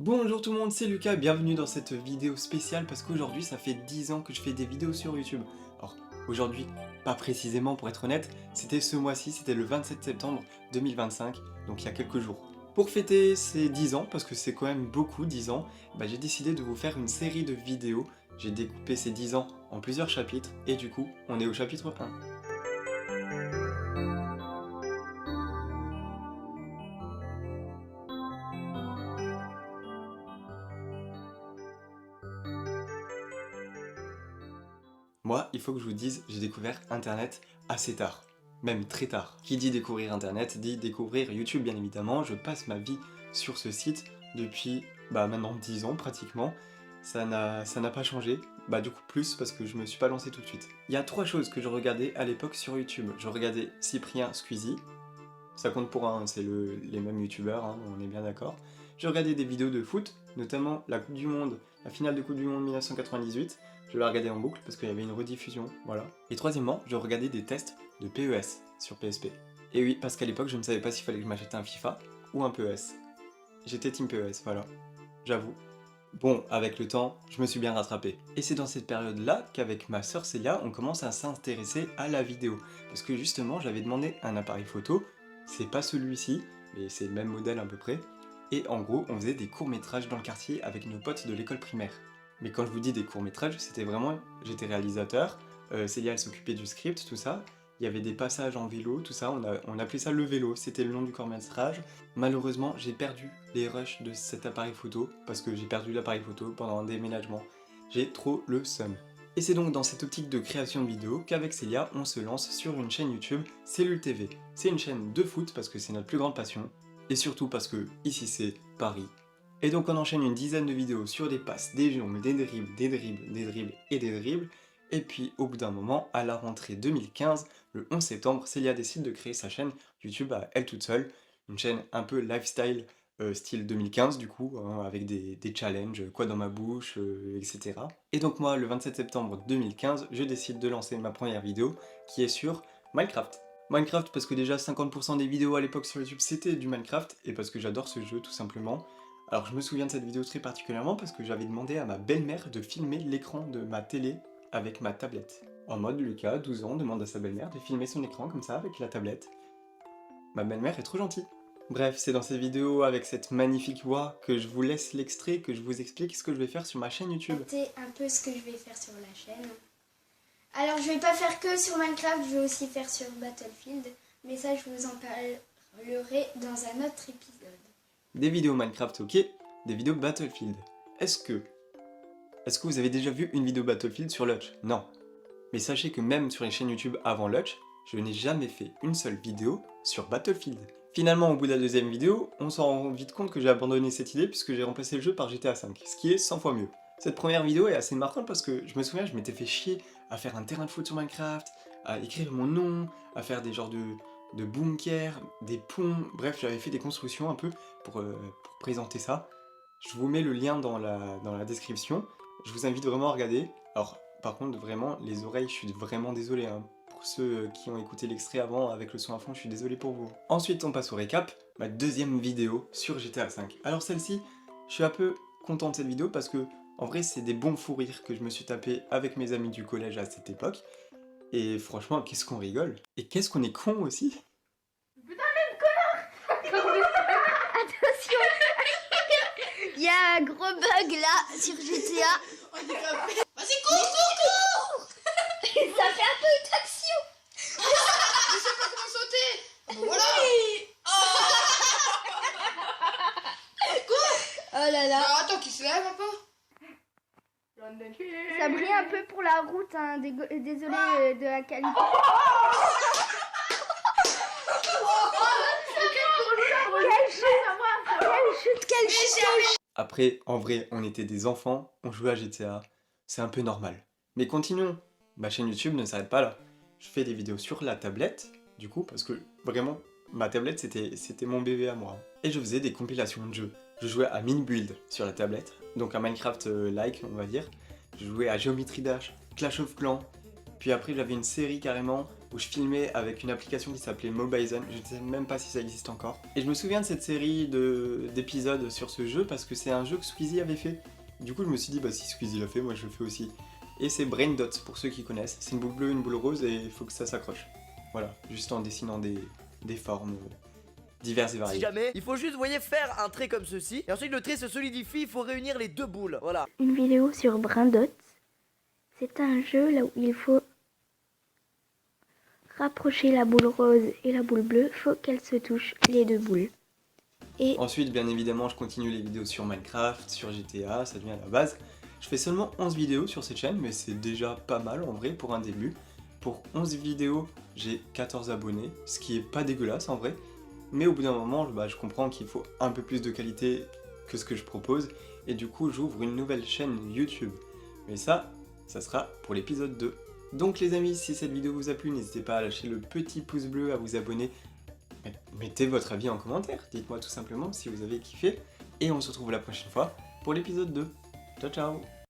Bonjour tout le monde, c'est Lucas, bienvenue dans cette vidéo spéciale parce qu'aujourd'hui ça fait 10 ans que je fais des vidéos sur YouTube. Alors aujourd'hui, pas précisément pour être honnête, c'était ce mois-ci, c'était le 27 septembre 2025, donc il y a quelques jours. Pour fêter ces 10 ans, parce que c'est quand même beaucoup 10 ans, j'ai décidé de vous faire une série de vidéos. J'ai découpé ces 10 ans en plusieurs chapitres et du coup on est au chapitre 1. Moi, il faut que je vous dise, j'ai découvert Internet assez tard, même très tard. Qui dit découvrir Internet, dit découvrir YouTube bien évidemment. Je passe ma vie sur ce site depuis maintenant 10 ans pratiquement. Ça n'a pas changé, du coup plus parce que je me suis pas lancé tout de suite. Il y a 3 choses que je regardais à l'époque sur YouTube. Je regardais Cyprien Squeezie, ça compte pour un, c'est les mêmes youtubeurs, on est bien d'accord. Je regardais des vidéos de foot, notamment la Coupe du Monde, la finale de Coupe du Monde 1998. Je la regardais en boucle parce qu'il y avait une rediffusion, voilà. Et troisièmement, je regardais des tests de PES sur PSP. Et oui, parce qu'à l'époque, je ne savais pas s'il fallait que je m'achète un FIFA ou un PES. J'étais team PES, voilà. J'avoue. Bon, avec le temps, je me suis bien rattrapé. Et c'est dans cette période-là qu'avec ma sœur Célia, on commence à s'intéresser à la vidéo. Parce que justement, j'avais demandé un appareil photo, c'est pas celui-ci, mais c'est le même modèle à peu près. Et en gros, on faisait des courts-métrages dans le quartier avec nos potes de l'école primaire. Mais quand je vous dis des courts-métrages, c'était vraiment... J'étais réalisateur, Célia elle s'occupait du script, tout ça. Il y avait des passages en vélo, tout ça, on appelait ça le vélo, c'était le nom du court-métrage. Malheureusement, j'ai perdu les rushs de cet appareil photo, parce que j'ai perdu l'appareil photo pendant un déménagement. J'ai trop le seum. Et c'est donc dans cette optique de création de vidéos qu'avec Célia, on se lance sur une chaîne YouTube, Cellule TV. C'est une chaîne de foot parce que c'est notre plus grande passion, et surtout parce que ici c'est Paris. Et donc on enchaîne une dizaine de vidéos sur des passes, des jongles, des dribbles, des dribbles, des dribbles et des dribbles. Et puis au bout d'un moment, à la rentrée 2015, le 11 septembre, Célia décide de créer sa chaîne YouTube à elle toute seule. Une chaîne un peu lifestyle, style 2015 du coup, avec des challenges, quoi dans ma bouche, etc. Et donc moi, le 27 septembre 2015, je décide de lancer ma première vidéo, qui est sur Minecraft. Minecraft parce que déjà 50% des vidéos à l'époque sur YouTube c'était du Minecraft, et parce que j'adore ce jeu tout simplement. Alors je me souviens de cette vidéo très particulièrement parce que j'avais demandé à ma belle-mère de filmer l'écran de ma télé avec ma tablette. En mode Lucas, 12 ans, demande à sa belle-mère de filmer son écran comme ça avec la tablette. Ma belle-mère est trop gentille. Bref, c'est dans cette vidéo avec cette magnifique voix que je vous laisse l'extrait, que je vous explique ce que je vais faire sur ma chaîne YouTube. C'est un peu ce que je vais faire sur la chaîne. Alors je vais pas faire que sur Minecraft, je vais aussi faire sur Battlefield. Mais ça je vous en parlerai dans un autre épisode. Des vidéos Minecraft ok, des vidéos Battlefield. Est-ce que vous avez déjà vu une vidéo Battlefield sur Lutch? Non. Mais sachez que même sur les chaînes YouTube avant Lutch, je n'ai jamais fait une seule vidéo sur Battlefield. Finalement, au bout de la deuxième vidéo, on s'en rend vite compte que j'ai abandonné cette idée puisque j'ai remplacé le jeu par GTA V, ce qui est 100 fois mieux. Cette première vidéo est assez marquante parce que je me souviens, je m'étais fait chier à faire un terrain de foot sur Minecraft, à écrire mon nom, à faire des genres de bunkers, des ponts, bref, j'avais fait des constructions un peu pour présenter ça. Je vous mets le lien dans la description, je vous invite vraiment à regarder. Alors, par contre, vraiment, les oreilles, je suis vraiment désolé, pour ceux qui ont écouté l'extrait avant avec le son à fond, je suis désolé pour vous. Ensuite, on passe au récap, ma deuxième vidéo sur GTA V. Alors celle-ci, je suis un peu content de cette vidéo parce que, en vrai, c'est des bons fous rires que je me suis tapé avec mes amis du collège à cette époque. Et franchement, qu'est-ce qu'on rigole. Et qu'est-ce qu'on est con aussi. Putain mais connard. Attention. Il y a un gros bug là sur GTA. Vas-y, cours. Ça fait un peu d'action. Je sais pas comment sauter. Bon, voilà. Oh là là. Attends, qui se lève un peu. Ça brille un peu pour la route, hein. Désolé de la qualité. Quelle chute. Après, en vrai, on était des enfants, on jouait à GTA, c'est un peu normal. Mais continuons, ma chaîne YouTube ne s'arrête pas là. Je fais des vidéos sur la tablette, du coup, parce que vraiment, ma tablette c'était mon bébé à moi. Et je faisais des compilations de jeux. Je jouais à Mini Build sur la tablette, donc à Minecraft-like on va dire. Je jouais à Geometry Dash, Clash of Clans, puis après j'avais une série carrément où je filmais avec une application qui s'appelait Mobizen, je ne sais même pas si ça existe encore. Et je me souviens de cette série d'épisodes sur ce jeu parce que c'est un jeu que Squeezie avait fait. Du coup je me suis dit bah si Squeezie l'a fait, moi je le fais aussi. Et c'est Brain Dots pour ceux qui connaissent, c'est une boule bleue, une boule rose et il faut que ça s'accroche. Voilà, juste en dessinant des formes diverses et variées. Si jamais, il faut juste, vous voyez, faire un trait comme ceci. Et ensuite le trait se solidifie, il faut réunir les deux boules, voilà. Une vidéo sur Brain Dots. C'est un jeu là où il faut rapprocher la boule rose et la boule bleue, faut qu'elles se touchent les deux boules. Et ensuite, bien évidemment, je continue les vidéos sur Minecraft, sur GTA, ça devient la base. Je fais seulement 11 vidéos sur cette chaîne, mais c'est déjà pas mal en vrai pour un début. Pour 11 vidéos, j'ai 14 abonnés, ce qui est pas dégueulasse en vrai. Mais au bout d'un moment, je comprends qu'il faut un peu plus de qualité que ce que je propose. Et du coup, j'ouvre une nouvelle chaîne YouTube. Mais ça sera pour l'épisode 2. Donc les amis, si cette vidéo vous a plu, n'hésitez pas à lâcher le petit pouce bleu, à vous abonner. Mettez votre avis en commentaire, dites-moi tout simplement si vous avez kiffé. Et on se retrouve la prochaine fois pour l'épisode 2. Ciao ciao!